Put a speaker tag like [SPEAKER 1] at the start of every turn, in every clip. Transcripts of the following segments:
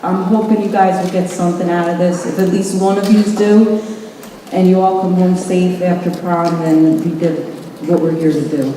[SPEAKER 1] I'm hoping you guys will get something out of this. If at least one of you do, and you all come home safe after prom, then we did what we're here to do.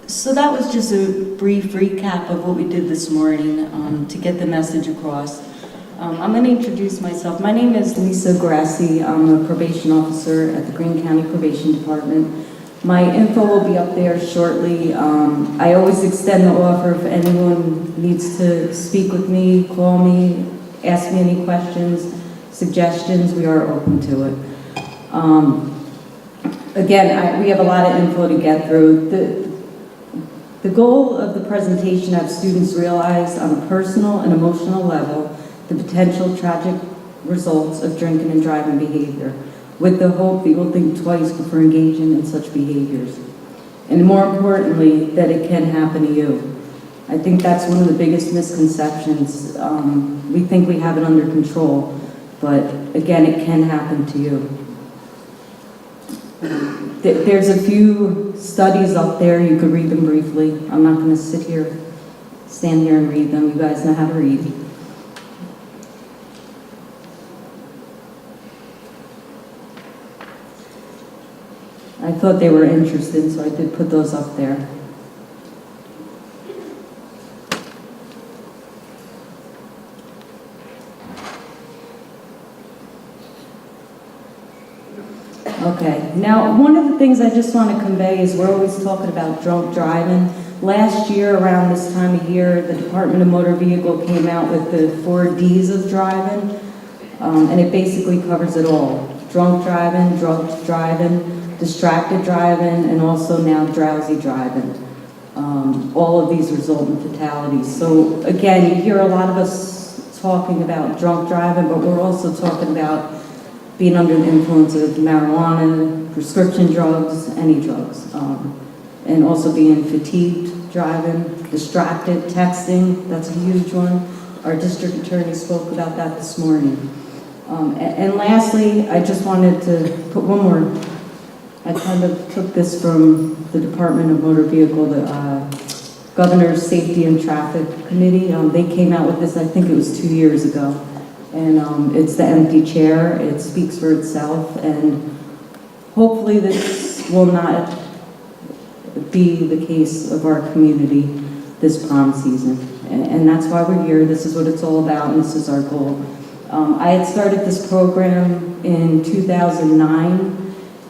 [SPEAKER 1] So that was just a brief recap of what we did this morning to get the message across. I'm going to introduce myself. My name is Lisa Grassi. I'm a probation officer at the Greene County Probation Department. My info will be up there shortly. I always extend the offer if anyone needs to speak with me, call me, ask me any questions, suggestions, we are open to it. Again, we have a lot of info to get through. The goal of the presentation have students realize on a personal and emotional level the potential tragic results of drinking and driving behavior, with the hope that you'll think twice before engaging in such behaviors. And more importantly, that it can happen to you. I think that's one of the biggest misconceptions. We think we have it under control, but again, it can happen to you. There's a few studies up there, you could read them briefly. I'm not going to stand here and read them. You guys know how to read. I thought they were interesting, so I did put those up there. Okay, now one of the things I just want to convey is we're always talking about drunk driving. Last year, around this time of year, the Department of Motor Vehicle came out with the 4 Ds of driving, and it basically covers it all. Drunk driving, drugged driving, distracted driving, and also now drowsy driving. All of these result in fatalities. So again, you hear a lot of us talking about drunk driving, but we're also talking about being under the influence of marijuana, prescription drugs, any drugs, and also being fatigued driving, distracted, texting, that's a huge one. Our district attorney spoke about that this morning. And lastly, I just wanted to put one more. I kind of took this from the Department of Motor Vehicle, the Governor's Safety and Traffic Committee. They came out with this, I think it was 2 years ago. And it's the empty chair. It speaks for itself, and hopefully this will not be the case of our community this prom season. And that's why we're here. This is what it's all about, and this is our goal. I had started this program in 2009,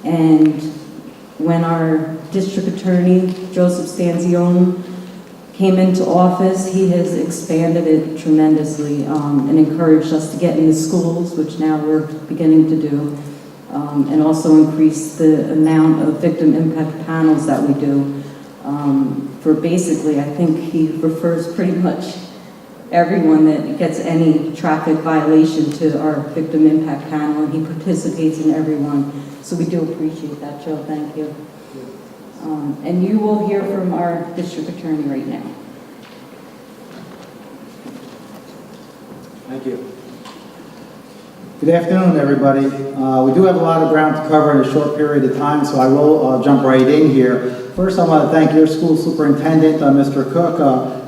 [SPEAKER 1] and when our district attorney, Joseph Stanzione, came into office, he has expanded it tremendously and encouraged us to get into schools, which now we're beginning to do, and also increase the amount of victim impact panels that we do. For basically, I think he refers pretty much everyone that gets any traffic violation to our victim impact panel, and he participates in every one. So we do appreciate that, Joe. Thank you. And you will hear from our district attorney right now.
[SPEAKER 2] Thank you. Good afternoon, everybody. We do have a lot of ground to cover in a short period of time, so I will jump right in here. First, I want to thank your school superintendent, Mr. Cook,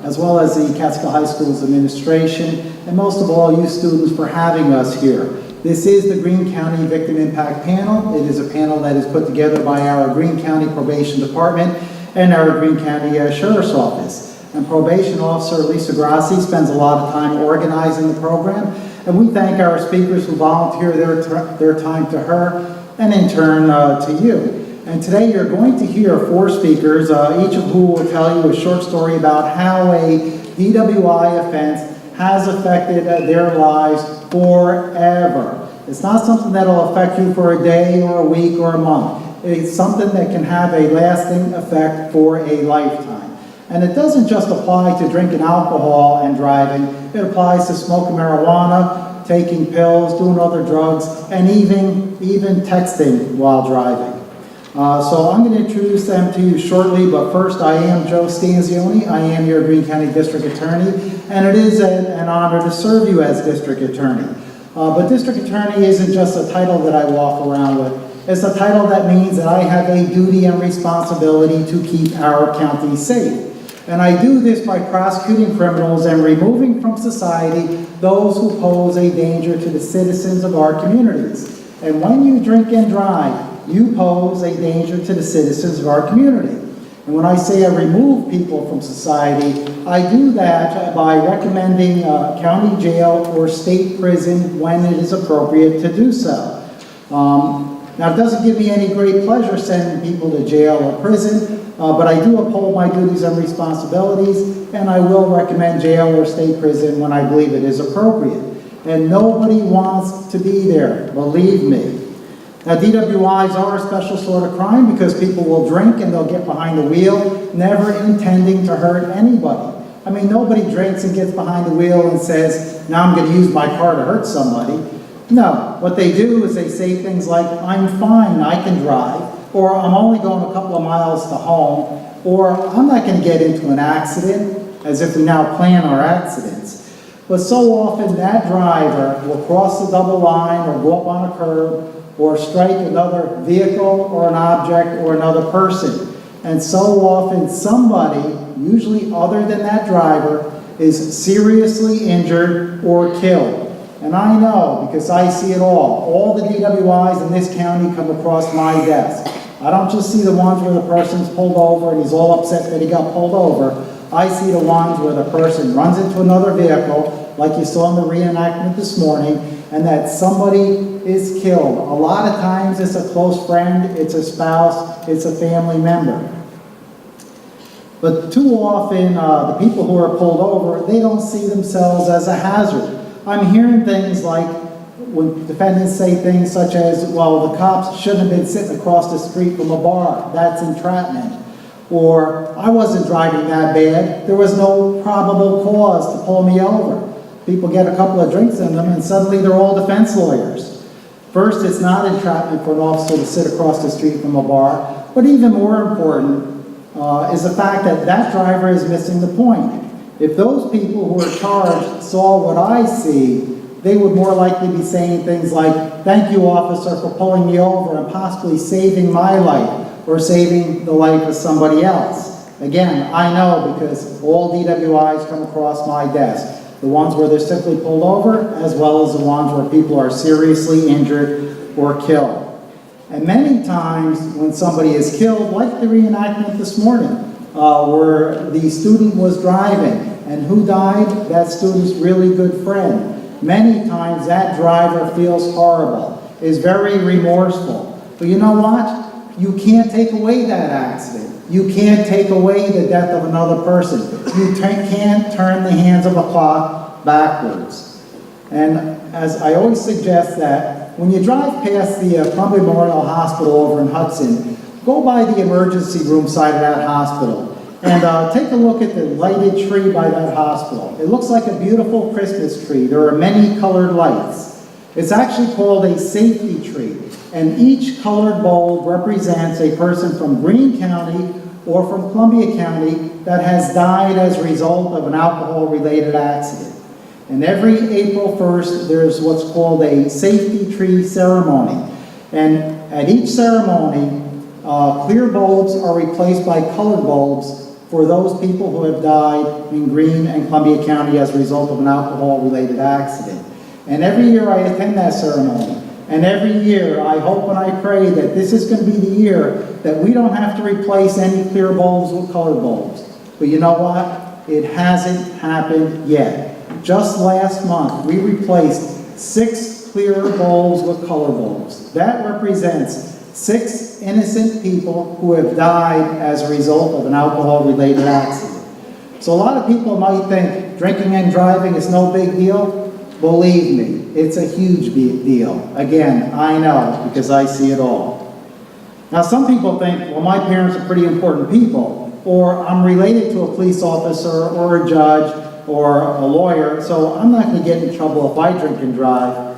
[SPEAKER 2] as well as the Catskill High School's administration, and most of all, you students for having us here. This is the Greene County Victim Impact Panel. It is a panel that is put together by our Greene County Probation Department and our Greene County Sheriff's Office. And Probation Officer Lisa Grassi spends a lot of time organizing the program, and we thank our speakers who volunteer their time to her, and in turn to you. And today you're going to hear 4 speakers, each of whom will tell you a short story about how a DWI offense has affected their lives forever. It's not something that'll affect you for a day or a week or a month. It's something that can have a lasting effect for a lifetime. And it doesn't just apply to drinking alcohol and driving. It applies to smoking marijuana, taking pills, doing other drugs, and even texting while driving. So I'm going to introduce them to you shortly, but first I am Joe Stanzioni. I am your Greene County District Attorney, and it is an honor to serve you as District Attorney. But District Attorney isn't just a title that I walk around with. It's a title that means that I have a duty and responsibility to keep our county safe. And I do this by prosecuting criminals and removing from society those who pose a danger to the citizens of our communities. And when you drink and drive, you pose a danger to the citizens of our community. And when I say I remove people from society, I do that by recommending county jail or state prison when it is appropriate to do so. Now, it doesn't give me any great pleasure sending people to jail or prison, but I do uphold my duties and responsibilities, and I will recommend jail or state prison when I believe it is appropriate. And nobody wants to be there, believe me. Now, DWIs are a special sort of crime because people will drink and they'll get behind the wheel, never intending to hurt anybody. I mean, nobody drinks and gets behind the wheel and says, now I'm going to use my car to hurt somebody. No, what they do is they say things like, I'm fine, I can drive, or I'm only going a couple of miles to home, or I'm not going to get into an accident, as if we now plan our accidents. But so often that driver will cross the double line or go up on a curb or strike another vehicle or an object or another person. And so often somebody, usually other than that driver, is seriously injured or killed. And I know, because I see it all the DWIs in this county come across my desk. I don't just see the ones where the person's pulled over and he's all upset that he got pulled over. I see the ones where the person runs into another vehicle, like you saw in the reenactment this morning, and that somebody is killed. A lot of times it's a close friend, it's a spouse, it's a family member. But too often, the people who are pulled over, they don't see themselves as a hazard. I'm hearing things like, when defendants say things such as, well, the cops shouldn't have been sitting across the street from a bar, that's entrapment. Or, I wasn't driving that bad, there was no probable cause to pull me over. People get a couple of drinks in them and suddenly they're all defense lawyers. First, it's not entrapment for an officer to sit across the street from a bar, but even more important is the fact that that driver is missing the point. If those people who are charged saw what I see, they would more likely be saying things like, thank you, officer, for pulling me over and possibly saving my life or saving the life of somebody else. Again, I know because all DWIs come across my desk. The ones where they're simply pulled over, as well as the ones where people are seriously injured or killed. And many times when somebody is killed, like the reenactment this morning, where the student was driving, and who died? That student's really good friend. Many times that driver feels horrible, is very remorseful. But you know what? You can't take away that accident. You can't take away the death of another person. You can't turn the hands of a clock backwards. And as I always suggest that when you drive past the Columbia Memorial Hospital over in Hudson, go by the emergency room side of that hospital and take a look at the lighted tree by that hospital. It looks like a beautiful Christmas tree. There are many colored lights. It's actually called a safety tree. and each colored bulb represents a person from Greene County or from Columbia County that has died as a result of an alcohol-related accident. And every April 1st, there's what's called a safety tree ceremony. And at each ceremony, clear bulbs are replaced by colored bulbs for those people who have died in Greene and Columbia County as a result of an alcohol-related accident. And every year I attend that ceremony. And every year I hope and I pray that this is going to be the year that we don't have to replace any clear bulbs with colored bulbs. But you know what? It hasn't happened yet. Just last month, we replaced 6 clear bulbs with colored bulbs. That represents 6 innocent people who have died as a result of an alcohol-related accident. So a lot of people might think drinking and driving is no big deal. Believe me, it's a huge deal. Again, I know because I see it all. Now some people think, well, my parents are pretty important people, or I'm related to a police officer or a judge or a lawyer, so I'm not going to get in trouble if I drink and drive.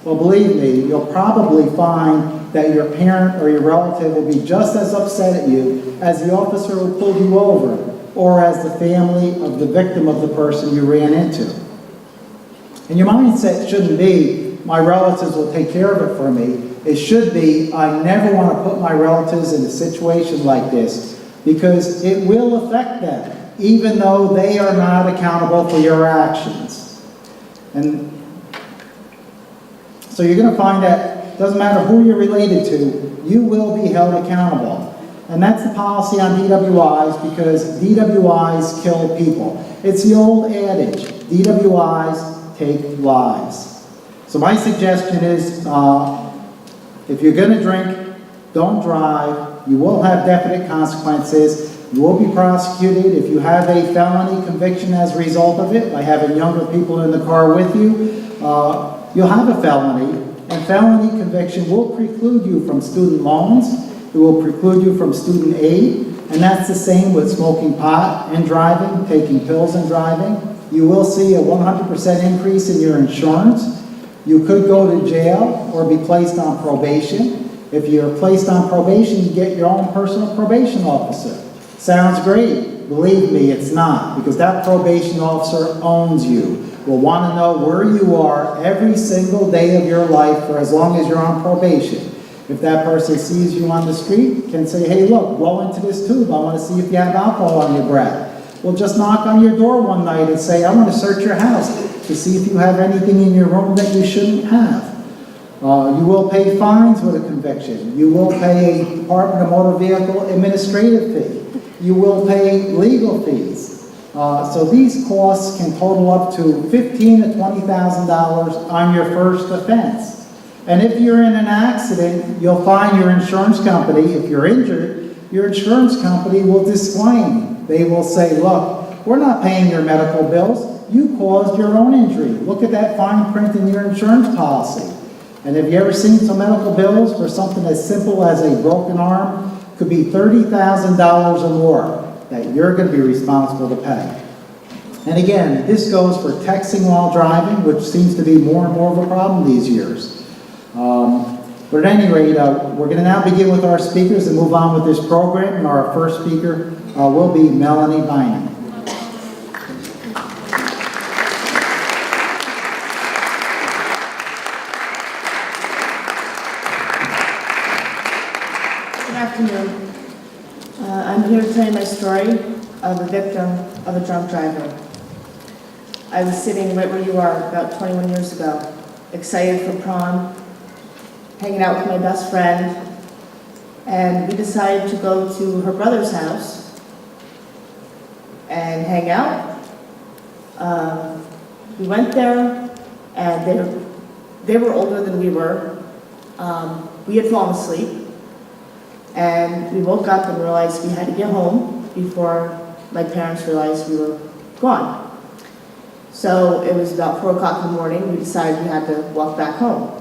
[SPEAKER 2] Well, believe me, you'll probably find that your parent or your relative will be just as upset at you as the officer who pulled you over, or as the family of the victim of the person you ran into. And your mindset shouldn't be, my relatives will take care of it for me. It should be, I never want to put my relatives in a situation like this, because it will affect them, even though they are not accountable for your actions. And so you're going to find that it doesn't matter who you're related to, you will be held accountable. And that's the policy on DWIs, because DWIs kill people. It's the old adage, DWIs take lives. So my suggestion is, if you're going to drink, don't drive. You will have definite consequences. You will be prosecuted if you have a felony conviction as a result of it, by having younger people in the car with you. You'll have a felony, and felony conviction will preclude you from student loans. It will preclude you from student aid, and that's the same with smoking pot and driving, taking pills and driving. You will see a 100% increase in your insurance. You could go to jail or be placed on probation. If you're placed on probation, you get your own personal probation officer. Sounds great. Believe me, it's not, because that probation officer owns you. Will want to know where you are every single day of your life for as long as you're on probation. If that person sees you on the street, can say, hey, look, blow into this tube. I want to see if you have alcohol on your breath. Well, just knock on your door one night and say, I want to search your house to see if you have anything in your room that you shouldn't have. You will pay fines with a conviction. You will pay a Department of Motor Vehicle administrative fee. You will pay legal fees. So these costs can total up to $15,000 to $20,000 on your first offense. And if you're in an accident, you'll find your insurance company, if you're injured, your insurance company will disclaim. They will say, look, we're not paying your medical bills. You caused your own injury. Look at that fine print in your insurance policy. And have you ever seen some medical bills for something as simple as a broken arm? Could be $30,000 or more that you're going to be responsible to pay. And again, this goes for texting while driving, which seems to be more and more of a problem these years. But at any rate, we're going to now begin with our speakers and move on with this program. And our first speaker will be Melanie Bynum.
[SPEAKER 3] Good afternoon. I'm here to tell you my story of a victim of a drunk driver. I was sitting right where you are about 21 years ago, excited for prom, hanging out with my best friend, and we decided to go to her brother's house and hang out. We went there, and they were older than we were. We had fallen asleep, and we woke up and realized we had to get home before my parents realized we were gone. So it was about 4 o'clock in the morning. We decided we had to walk back home.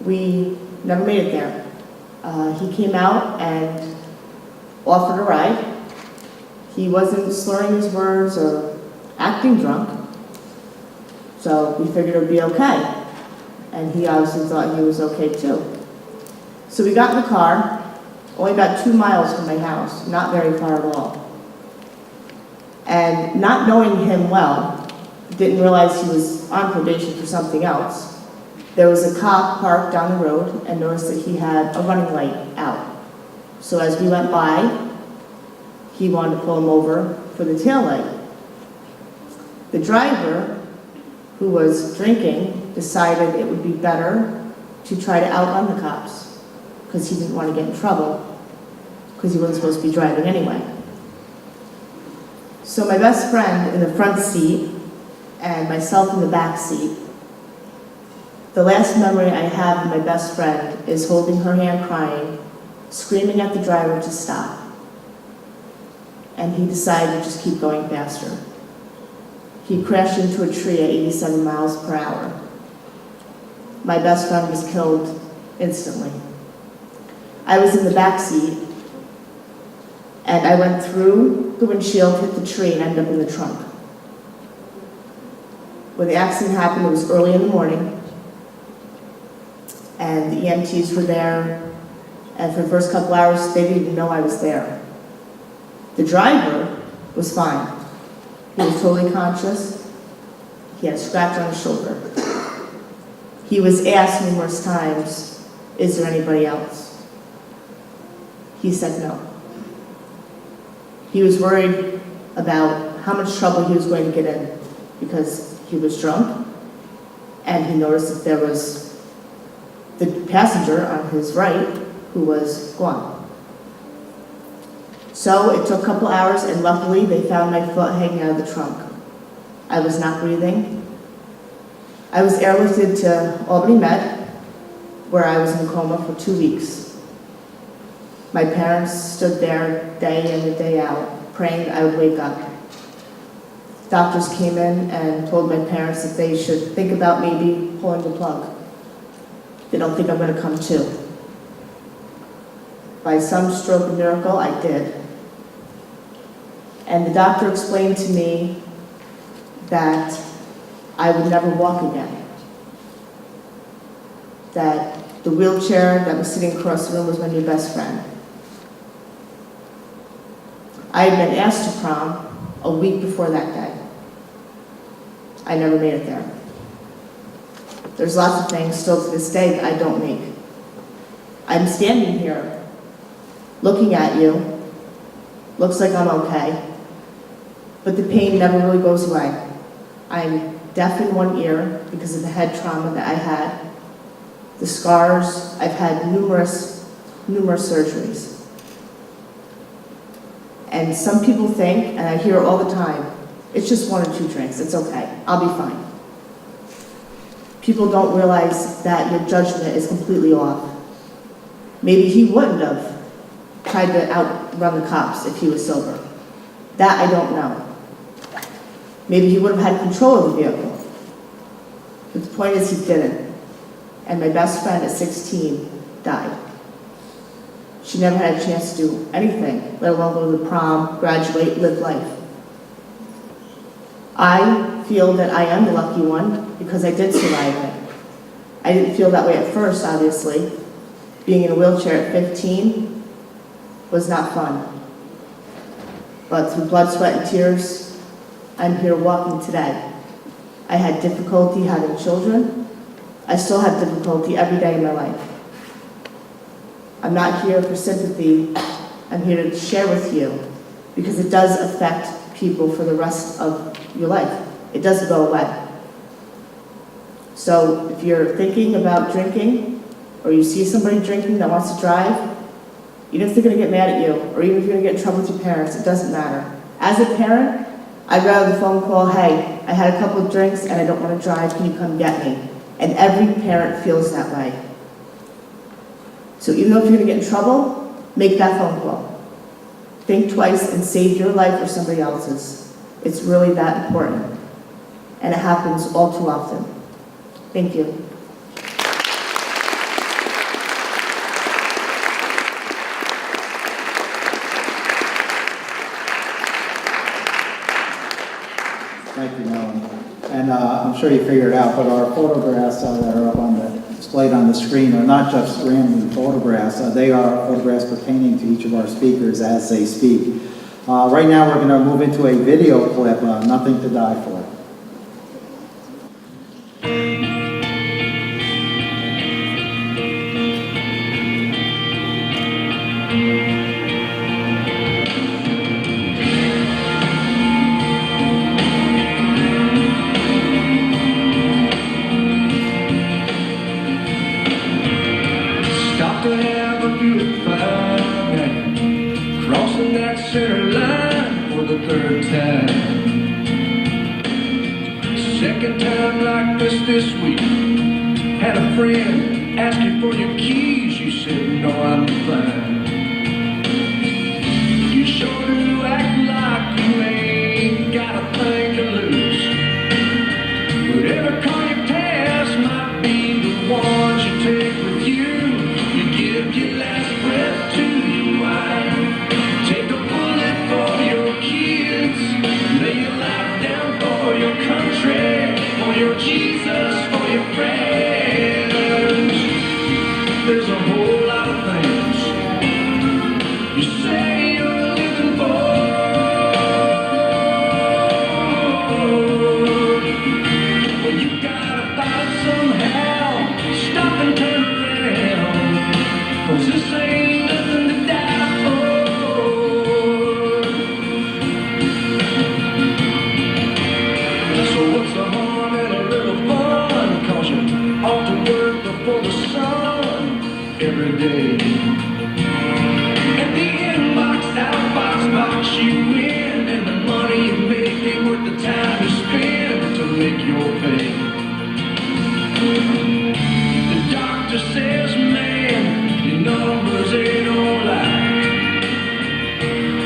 [SPEAKER 3] We never made it there. He came out and offered a ride. He wasn't slurring his words or acting drunk, so we figured it would be okay. and he obviously thought he was okay too. So we got in the car, only about 2 miles from my house, not very far at all. And not knowing him well, didn't realize he was on probation for something else. There was a cop parked down the road and noticed that he had a running light out. So as we went by, he wanted to pull him over for the tail light. The driver, who was drinking, decided it would be better to try to outrun the cops because he didn't want to get in trouble because he wasn't supposed to be driving anyway. So my best friend in the front seat and myself in the back seat, the last memory I have of my best friend is holding her hand crying, screaming at the driver to stop. And he decided to just keep going faster. He crashed into a tree at 87 miles per hour. My best friend was killed instantly. I was in the back seat, and I went through the windshield, hit the tree, and ended up in the trunk. When the accident happened, it was early in the morning, and the EMTs were there, and for the first couple hours, they didn't even know I was there. The driver was fine. He was totally conscious. He had a scratch on his shoulder. He was asked numerous times, "Is there anybody else?" He said no. He was worried about how much trouble he was going to get in because he was drunk, and he noticed that there was the passenger on his right who was gone. So it took a couple hours, and luckily they found my foot hanging out of the trunk. I was not breathing. I was airlifted to Albany Med, where I was in a coma for 2 weeks. My parents stood there day in and day out, praying I would wake up. Doctors came in and told my parents that they should think about maybe pulling the plug. They don't think I'm going to come to. By some stroke of miracle, I did. And the doctor explained to me that I would never walk again. That the wheelchair that was sitting across the room was my new best friend. I had been asked to prom a week before that day. I never made it there. There's lots of things still to this day that I don't make. I'm standing here looking at you. Looks like I'm okay. But the pain never really goes away. I'm deaf in one ear because of the head trauma that I had. The scars, I've had numerous surgeries. And some people think, and I hear it all the time, it's just 1 or 2 drinks, it's okay, I'll be fine. People don't realize that your judgment is completely off. Maybe he wouldn't have tried to outrun the cops if he was sober. That I don't know. Maybe he would have had control of the vehicle. But the point is he didn't. And my best friend at 16 died. She never had a chance to do anything, let alone go to the prom, graduate, live life. I feel that I am the lucky one because I did survive it. I didn't feel that way at first, obviously. Being in a wheelchair at 15 was not fun. But through blood, sweat, and tears, I'm here walking today. I had difficulty having children. I still have difficulty every day in my life. I'm not here for sympathy. I'm here to share with you because it does affect people for the rest of your life. It doesn't go away. So if you're thinking about drinking or you see somebody drinking that wants to drive, even if they're going to get mad at you or even if you're going to get in trouble with your parents, it doesn't matter. As a parent, I'd rather the phone call, "Hey, I had a couple of drinks and I don't want to drive, can you come get me?" And every parent feels that way. So even though if you're going to get in trouble, make that phone call. Think twice and save your life or somebody else's. It's really that important. And it happens all too often. Thank you.
[SPEAKER 2] Thank you, Melanie. And I'm sure you figured it out, but our photographs that are up on displayed on the screen are not just random photographs. They are photographs pertaining to each of our speakers as they speak. Right now, we're going to move into a video clip, Nothing to Die For.
[SPEAKER 4] Stop to have a good fight, crossing that center line for the third time. Second time like this week. Had a friend ask you for your keys, you said no, I'm fine. You sure do act like you ain't got a thing to lose, but every car you pass might be the ones you take with you. Give your last breath to your wife. Take a bullet for your kids. Lay your life down for your country, for your Jesus, for your friends. There's a whole lot of things you say you're living for. Well, you gotta fight somehow. Stop and turn around. 'Cause this ain't nothing to die for. So what's the harm in a little fun? 'Cause you ought to work before the sun every day. And the inbox, outbox box you in, and the money you make ain't worth the time you spend to make your pay. The doctor says, man, your numbers ain't alright.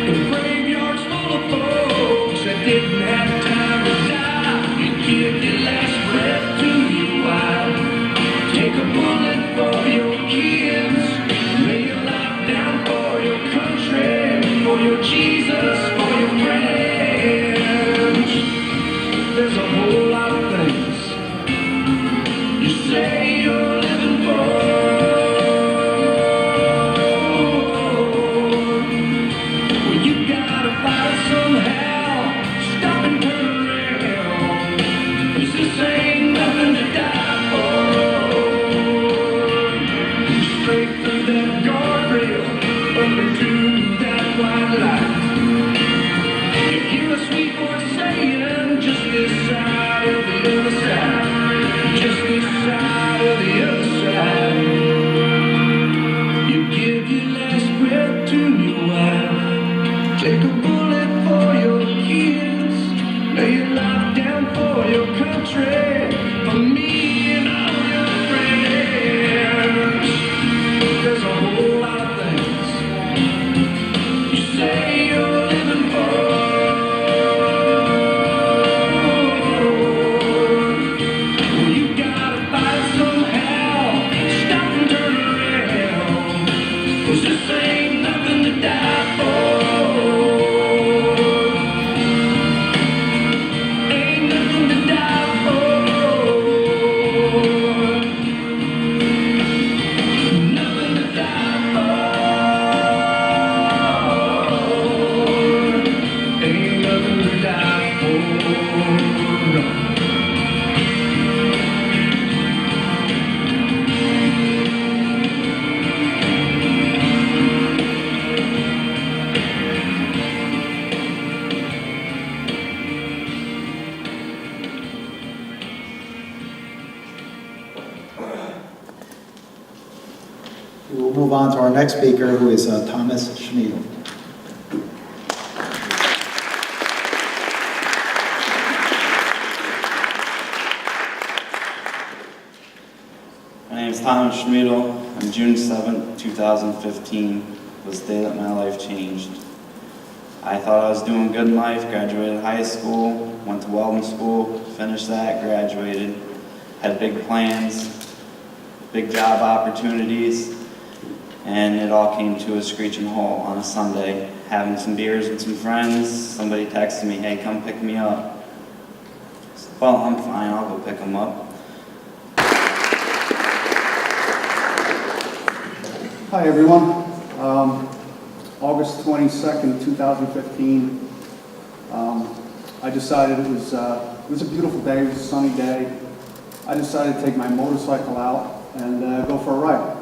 [SPEAKER 4] The graveyard's full of folks that didn't have time to die. You give your last breath to your wife. Take a bullet for your kids. Lay your life down for your country, for your Jesus, for your friends. There's a whole lot of things you say you're living for. Take a bullet for your kids. Lay your life down for your country, for me and all your friends. There's a whole lot of things you say you're living for. Well, you gotta fight somehow. Stop and turn around. 'Cause this ain't nothing to die for.
[SPEAKER 2] We will move on to our next speaker, who is Thomas Schmiedel.
[SPEAKER 5] My name is Thomas Schmiedel. On June 7th, 2015 was the day that my life changed. I thought I was doing good in life, graduated high school, went to welding school, finished that, graduated, had big plans, big job opportunities, and it all came to a screeching halt on a Sunday. Having some beers with some friends, somebody texted me, hey, come pick me up. Well, I'm fine. I'll go pick him up.
[SPEAKER 6] Hi, everyone. August 22nd, 2015. I decided it was a beautiful day. It was a sunny day. I decided to take my motorcycle out and go for a ride.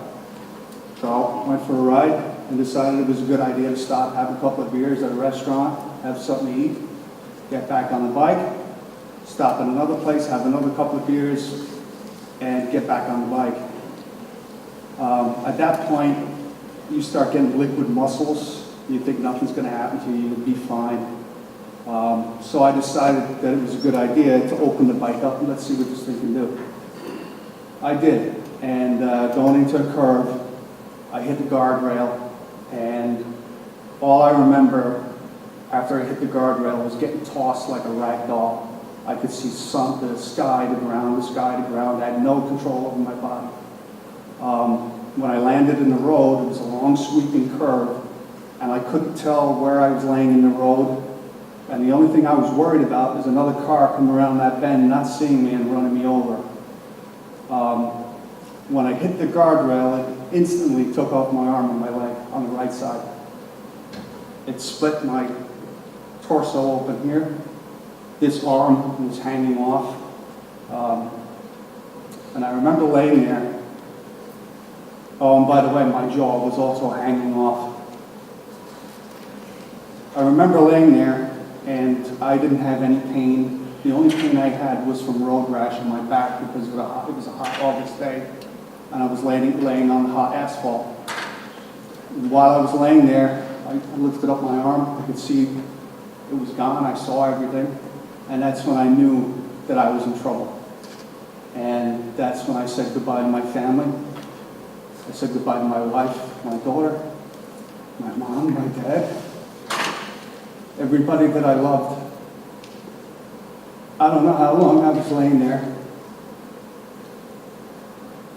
[SPEAKER 6] So I went for a ride and decided it was a good idea to stop, have a couple of beers at a restaurant, have something to eat, get back on the bike, stop at another place, have another couple of beers, and get back on the bike. At that point, you start getting liquid muscles. You think nothing's going to happen to you. You'll be fine. So I decided that it was a good idea to open the bike up and let's see what this thing can do. I did. And going into a curve, I hit the guardrail, and all I remember after I hit the guardrail was getting tossed like a rag doll. I could see the sky to ground, the sky to ground. I had no control over my body. When I landed in the road, it was a long sweeping curve, and I couldn't tell where I was laying in the road. And the only thing I was worried about was another car coming around that bend, not seeing me and running me over. When I hit the guardrail, it instantly took off my arm and my leg on the right side. It split my torso open here. This arm was hanging off. And I remember laying there. Oh, and by the way, my jaw was also hanging off. I remember laying there, and I didn't have any pain. The only pain I had was from road rash in my back because it was a hot August day, and I was laying on the hot asphalt. And while I was laying there, I lifted up my arm. I could see it was gone. I saw everything, and that's when I knew that I was in trouble. And that's when I said goodbye to my family. I said goodbye to my wife, my daughter, my mom, my dad, everybody that I loved. I don't know how long I was laying there,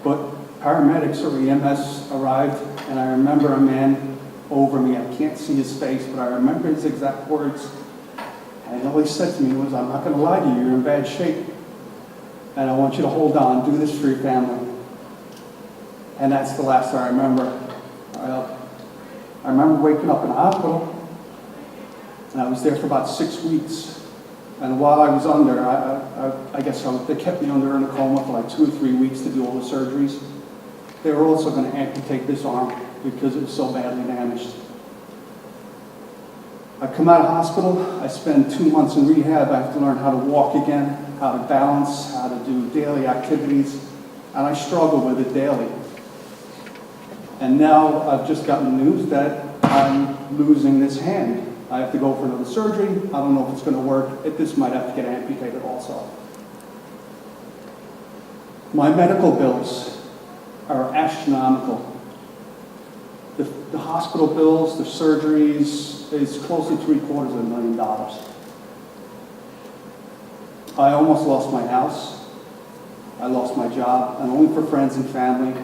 [SPEAKER 6] but paramedics or EMS arrived, and I remember a man over me. I can't see his face, but I remember his exact words. And all he said to me was, "I'm not going to lie to you, you're in bad shape, and I want you to hold on, do this for your family." And that's the last I remember. I remember waking up in the hospital, and I was there for about 6 weeks. And while I was under, I guess they kept me under in a coma for like 2 or 3 weeks to do all the surgeries. They were also going to amputate this arm because it was so badly damaged. I come out of hospital, I spend 2 months in rehab. I have to learn how to walk again, how to balance, how to do daily activities, and I struggle with it daily. And now I've just gotten news that I'm losing this hand. I have to go for another surgery. I don't know if it's going to work. This might have to get amputated also. My medical bills are astronomical. The hospital bills, the surgeries, is close to $750,000. I almost lost my house. I lost my job, and only for friends and family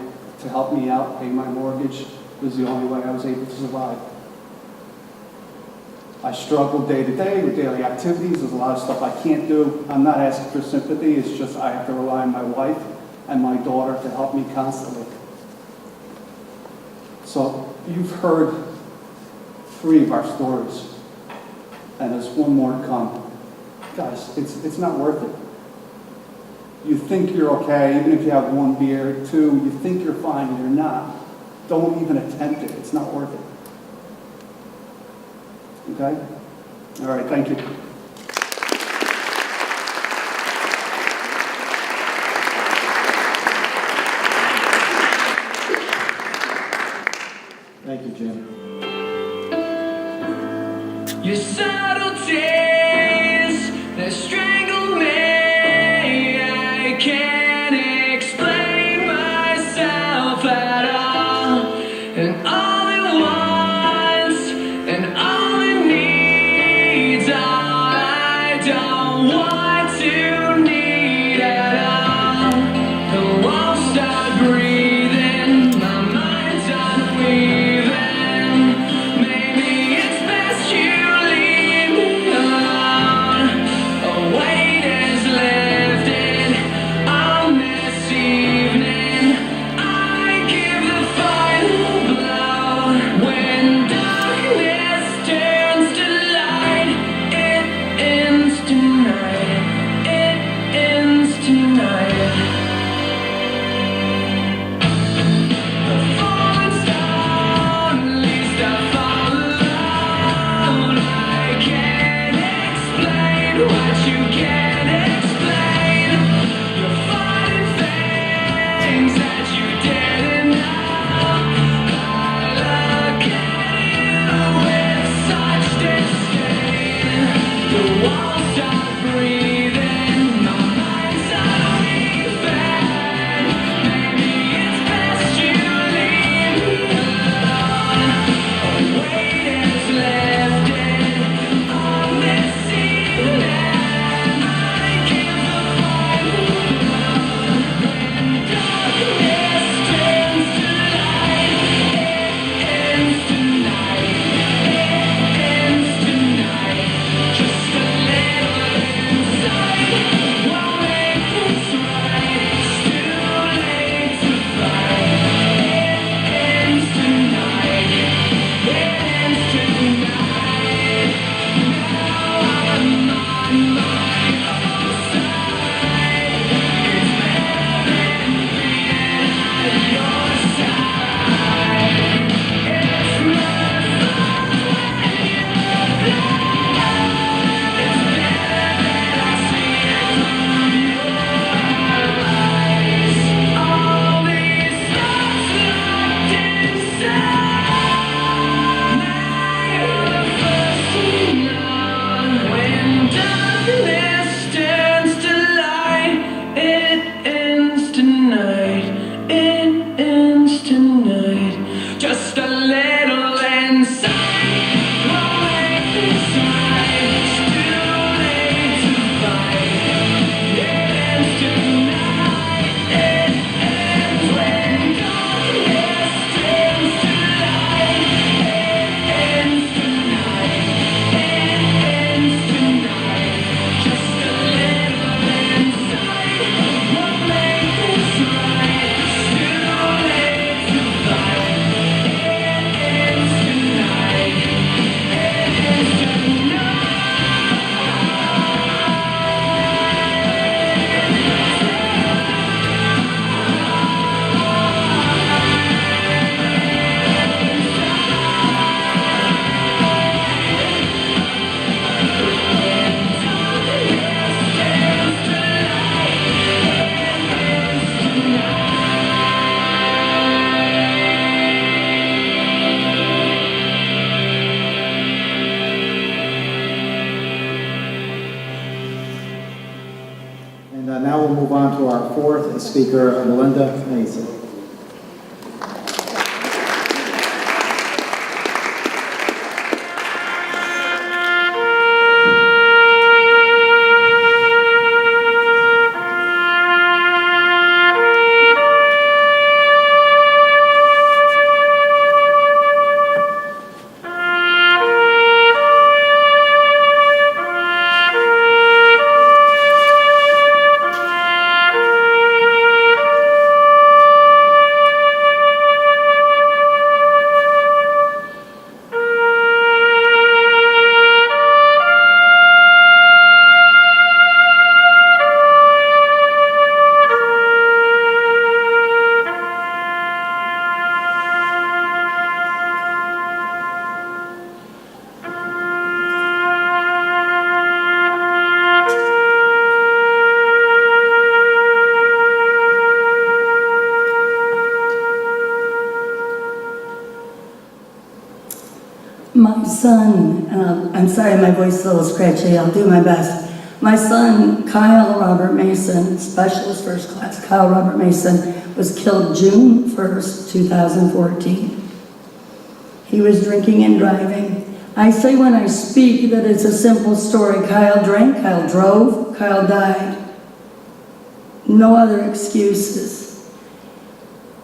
[SPEAKER 6] to help me out, pay my mortgage, was the only way I was able to survive. I struggle day to day with daily activities. There's a lot of stuff I can't do. I'm not asking for sympathy. It's just I have to rely on my wife and my daughter to help me constantly. So you've heard 3 of our stories, and there's one more to come. Guys, it's not worth it. You think you're okay, even if you have 1 beer, 2, you think you're fine, and you're not. Don't even attempt it. It's not worth it. Okay? All right, thank you.
[SPEAKER 2] Thank you, Jim.
[SPEAKER 4] Your subtleties, they strangle me. I can't explain myself at all. And all it wants, and all it needs, all I don't want to need at all. The walls start breathing, my mind's unweaving. Maybe it's best you leave me alone.
[SPEAKER 2] Now we'll move on to our fourth speaker, Melinda Mason.
[SPEAKER 7] My son, I'm sorry my voice is a little scratchy, I'll do my best. My son, Kyle Robert Mason, Specialist First Class Kyle Robert Mason, was killed June 1st, 2014. He was drinking and driving. I say when I speak that it's a simple story. Kyle drank, Kyle drove, Kyle died. No other excuses.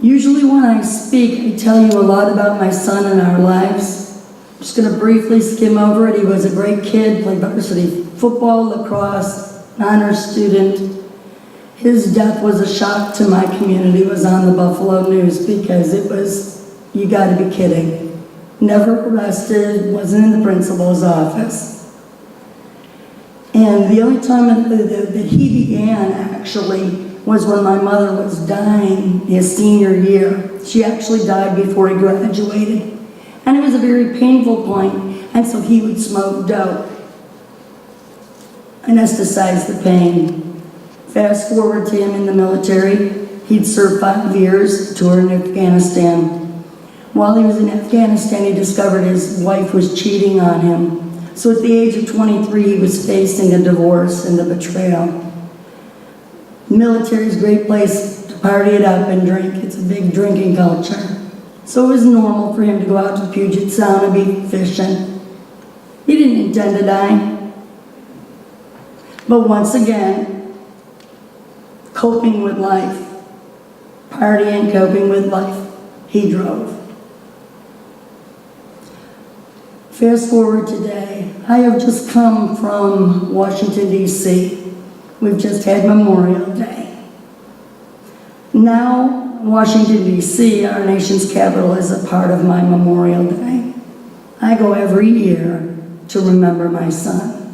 [SPEAKER 7] Usually when I speak, I tell you a lot about my son and our lives. I'm just going to briefly skim over it. He was a great kid, played varsity football, lacrosse, honor student. His death was a shock to my community. It was on the Buffalo News because it was, you got to be kidding. Never arrested, wasn't in the principal's office. And the only time that he began, actually, was when my mother was dying his senior year. She actually died before he graduated. And it was a very painful point, and so he would smoke dope, anesthetize the pain. Fast forward to him in the military, he'd served 5 years, toured in Afghanistan. While he was in Afghanistan, he discovered his wife was cheating on him. So at the age of 23, he was facing a divorce and a betrayal. Military's a great place to party it up and drink. It's a big drinking culture. So it was normal for him to go out to Puget Sound and be fishing. He didn't intend to die. But once again, coping with life, partying, coping with life, he drove. Fast forward today, I have just come from Washington, D.C. We've just had Memorial Day. Now, Washington, D.C., our nation's capital, is a part of my Memorial Day. I go every year to remember my son.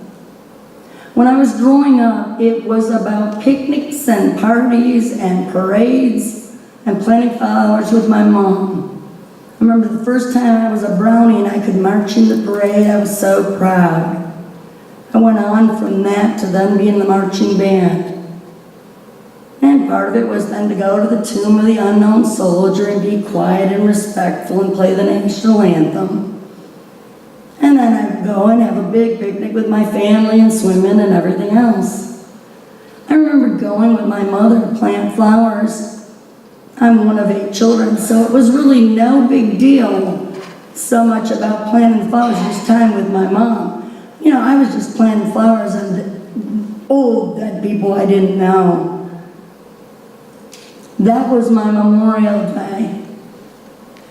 [SPEAKER 7] When I was growing up, it was about picnics and parties and parades and planting flowers with my mom. I remember the first time I was a brownie and I could march in the parade, I was so proud. I went on from that to then be in the marching band. And part of it was then to go to the tomb of the unknown soldier and be quiet and respectful and play the national anthem. And then I'd go and have a big picnic with my family and swimming and everything else. I remember going with my mother to plant flowers. I'm one of 8 children, so it was really no big deal so much about planting flowers, just time with my mom. You know, I was just planting flowers and old dead people I didn't know. That was my Memorial Day.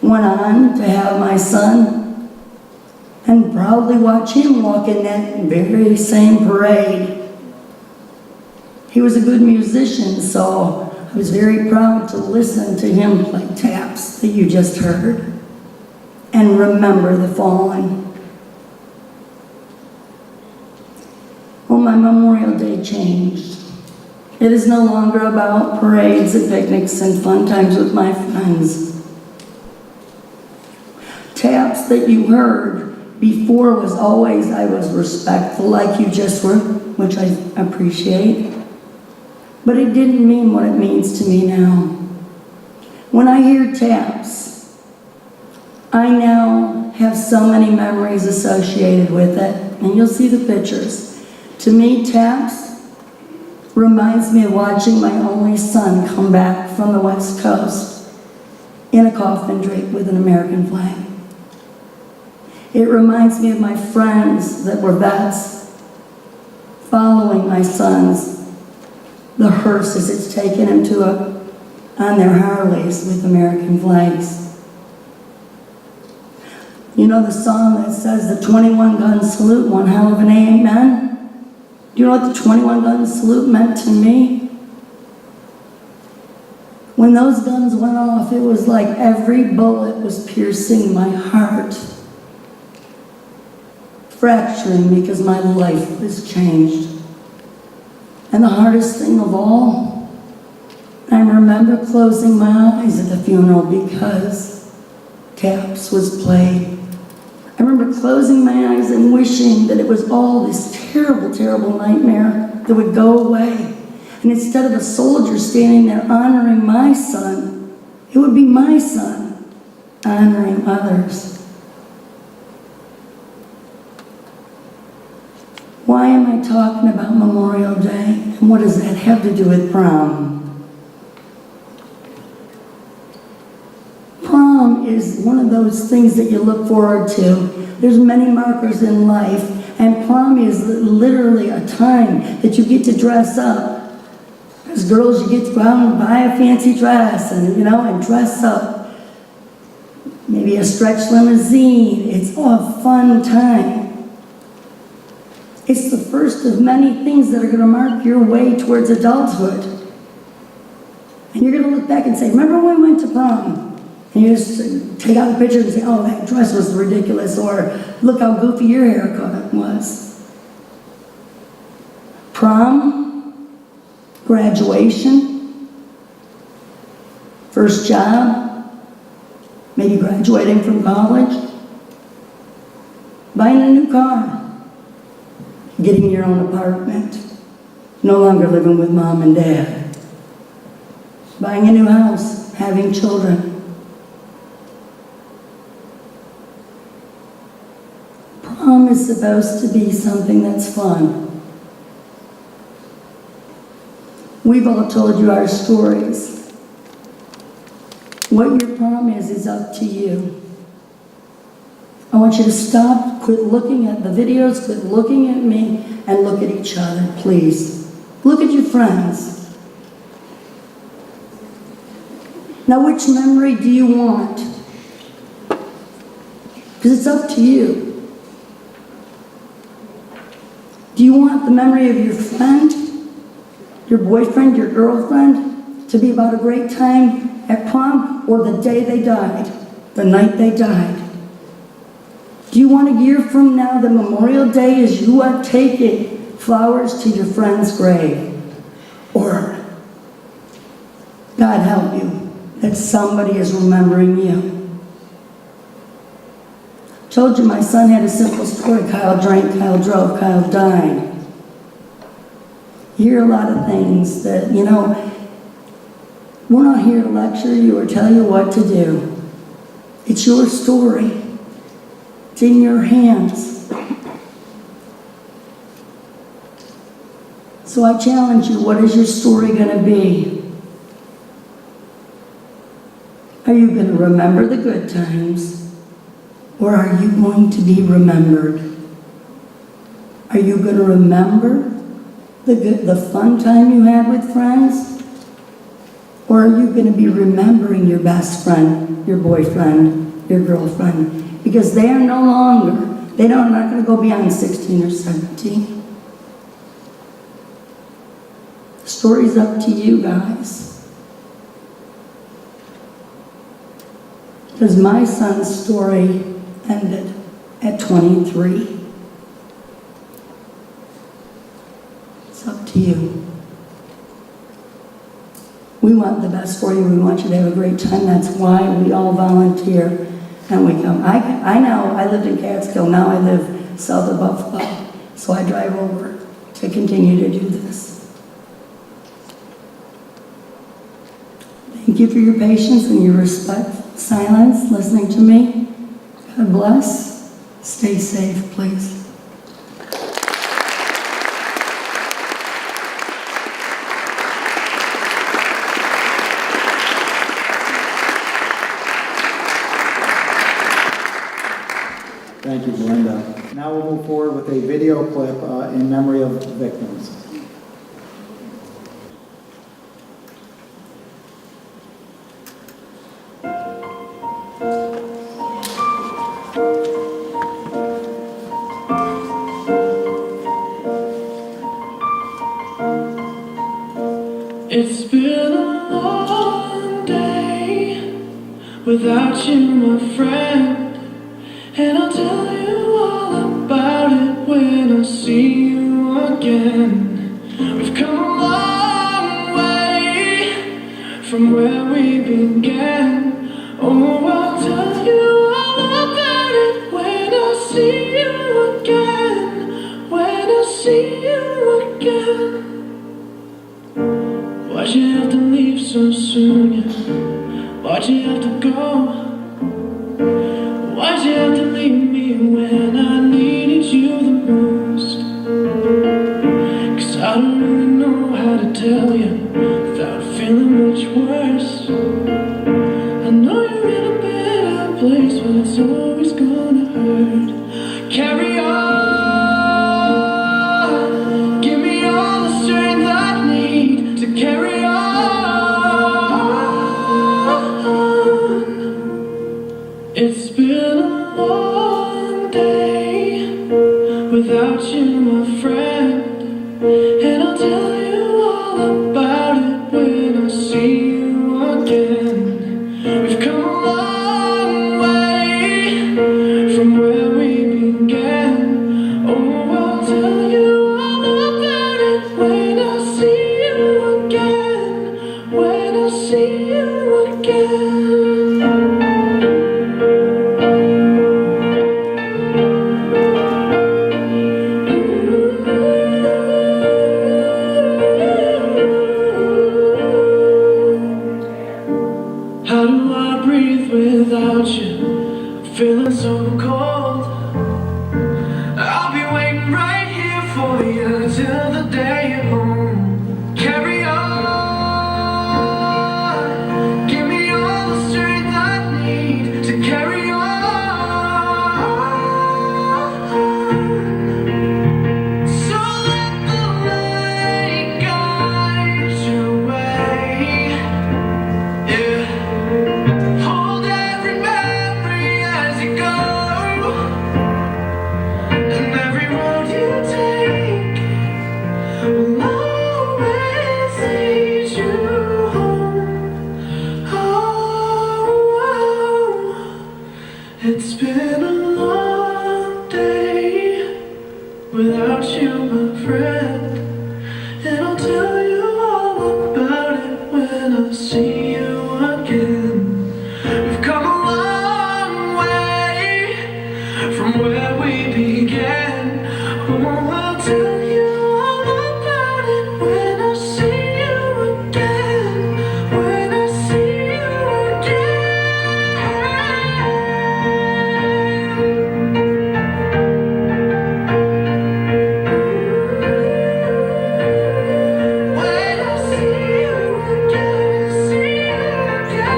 [SPEAKER 7] Went on to have my son and proudly watch him walk in that very same parade. He was a good musician, so I was very proud to listen to him play taps that you just heard and remember the fallen. Well, my Memorial Day changed. It is no longer about parades and picnics and fun times with my friends. Taps that you heard before was always, I was respectful like you just were, which I appreciate. But it didn't mean what it means to me now. When I hear taps, I now have so many memories associated with it, and you'll see the pictures. To me, taps reminds me of watching my only son come back from the West Coast in a coffin draped with an American flag. It reminds me of my friends that were vets following my sons, the hearse as it's taken him on their Harleys with American flags. You know the song that says the 21 gun salute, one hell of an amen? Do you know what the 21 gun salute meant to me? When those guns went off, it was like every bullet was piercing my heart, fracturing because my life was changed. And the hardest thing of all, I remember closing my eyes at the funeral because taps was played. I remember closing my eyes and wishing that it was all this terrible, terrible nightmare that would go away. And instead of a soldier standing there honoring my son, it would be my son honoring others. Why am I talking about Memorial Day? And what does that have to do with prom? Prom is one of those things that you look forward to. There's many markers in life, and prom is literally a time that you get to dress up. As girls, you get to go out and buy a fancy dress and dress up. Maybe a stretch limousine. It's a fun time. It's the first of many things that are going to mark your way towards adulthood. And you're going to look back and say, remember when we went to prom? And you just take out the picture and say, oh, that dress was ridiculous, or look how goofy your haircut was. Prom, graduation, first job, maybe graduating from college, buying a new car, getting your own apartment, no longer living with mom and dad, buying a new house, having children. Prom prom is supposed to be something that's fun. We've all told you our stories. What your prom is up to you. I want you to stop, quit looking at the videos, quit looking at me, and look at each other, please. Look at your friends. Now, which memory do you want? Because it's up to you. Do you want the memory of your friend, your boyfriend, your girlfriend, to be about a great time at prom, or the day they died, the night they died? Do you want a year from now, the Memorial Day, as you are taking flowers to your friend's grave? Or, God help you, that somebody is remembering you. Told you my son had a simple story. Kyle drank, Kyle drove, Kyle died. You hear a lot of things that, we're not here to lecture you or tell you what to do. It's your story. It's in your hands. So I challenge you, what is your story going to be? Are you going to remember the good times? Or are you going to be remembered? Are you going to remember the fun time you had with friends? Or are you going to be remembering your best friend, your boyfriend, your girlfriend? Because they are no longer, they're not going to go beyond 16 or 17. The story's up to you guys. Because my son's story ended at 23. It's up to you. We want the best for you. We want you to have a great time. That's why we all volunteer and we come. I lived in Catskill. Now I live south of Buffalo. So I drive over to continue to do this. Thank you for your patience and your respect, silence, listening to me. God bless. Stay safe, please.
[SPEAKER 2] Thank you, Belinda. Now we'll move forward with a video clip in memory of victims.
[SPEAKER 4] It's been a long day without you, my friend. And I'll tell you all about it when I see you again. We've come a long way from where we began. Oh, I'll tell you all about it when I see you again. When I see you again. Why'd you have to leave so soon? Yeah? Why'd you have to go? Why'd you have to leave me when I needed you the most? 'Cause I don't really know how to tell you without feeling much worse. I know you're in a better place, but it's always gonna hurt. Carry on. Give me all the strength I need to carry on. It's been a long day without you, my friend. And I'll tell you all about it when I see you again. We've come a long way from where we began. Oh, I'll tell you all about it when I see you again. When I see you again. Ooh. for you till the day you're home. Carry on, give me all the strength I need to carry on. So let the light guide your way. Yeah. Hold every memory as you go, and every road you take will always lead you home. Oh, it's been a long day without you, my friend, and I'll tell you all about it when I see you again. We've come a long way from where we began. Oh, I'll tell you all about it when I see you again. When I see you again. When I see you again, see you again.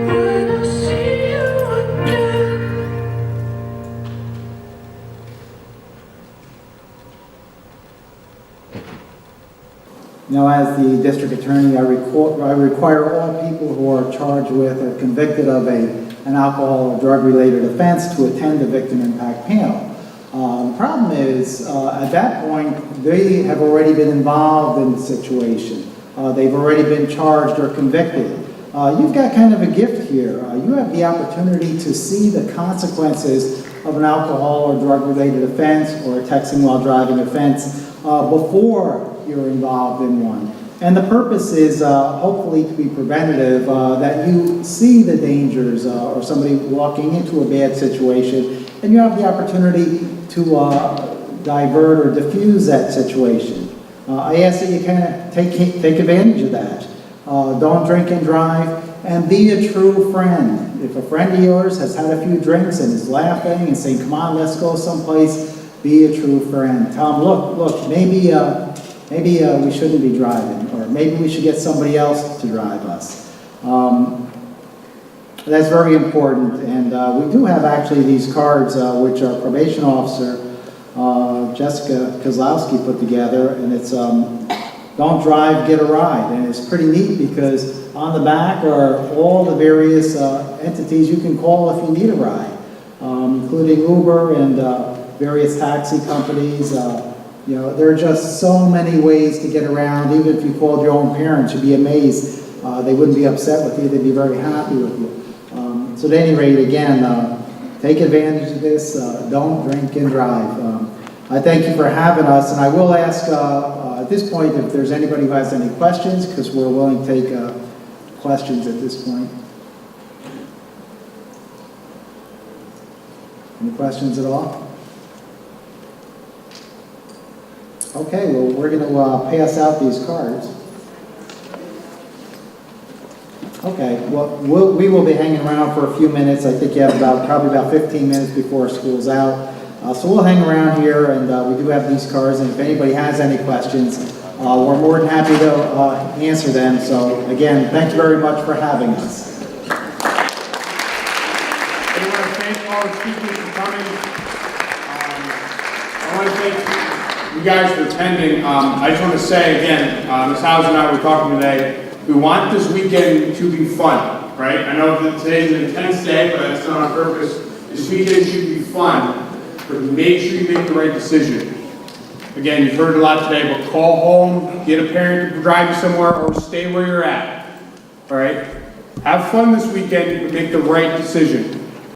[SPEAKER 4] When I see you again.
[SPEAKER 2] Now, as the district attorney, I require all people who are charged with or convicted of an alcohol or drug-related offense to attend the victim impact panel. The problem is, at that point, they have already been involved in the situation. They've already been charged or convicted. You've got kind of a gift here. You have the opportunity to see the consequences of an alcohol or drug-related offense or a texting while driving offense before you're involved in one. And the purpose is hopefully to be preventative, that you see the dangers or somebody walking into a bad situation, and you have the opportunity to divert or diffuse that situation. I ask that you kind of take advantage of that. Don't drink and drive, and be a true friend. If a friend of yours has had a few drinks and is laughing and saying, "Come on, let's go someplace," be a true friend. Tell them, look, maybe we shouldn't be driving, or maybe we should get somebody else to drive us. That's very important, and we do have actually these cards, which our probation officer, Jessica Kozlowski, put together, and it's don't drive, get a ride. And it's pretty neat because on the back are all the various entities you can call if you need a ride, including Uber and various taxi companies. You know, there are just so many ways to get around. Even if you called your own parents, you'd be amazed. They wouldn't be upset with you. They'd be very happy with you. So at any rate, again, take advantage of this. Don't drink and drive. I thank you for having us, and I will ask at this point if there's anybody who has any questions, because we're willing to take questions at this point. Any questions at all? Okay, well, we're going to pass out these cards. Okay, well, we will be hanging around for a few minutes. I think you have probably about 15 minutes before school's out. So we'll hang around here, and we do have these cards, and if anybody has any questions, we're more than happy to answer them. So again, thank you very much for having us.
[SPEAKER 8] I want to thank all the speakers for coming. I want to thank you guys for attending. I just want to say again, Ms. Hauser and I were talking today, we want this weekend to be fun, right? I know that today's an intense day, but that's not on purpose. This weekend should be fun, but make sure you make the right decision. Again, you've heard a lot today, but call home, get a parent to drive you somewhere, or stay where you're at, all right? Have fun this weekend, but make the right decision.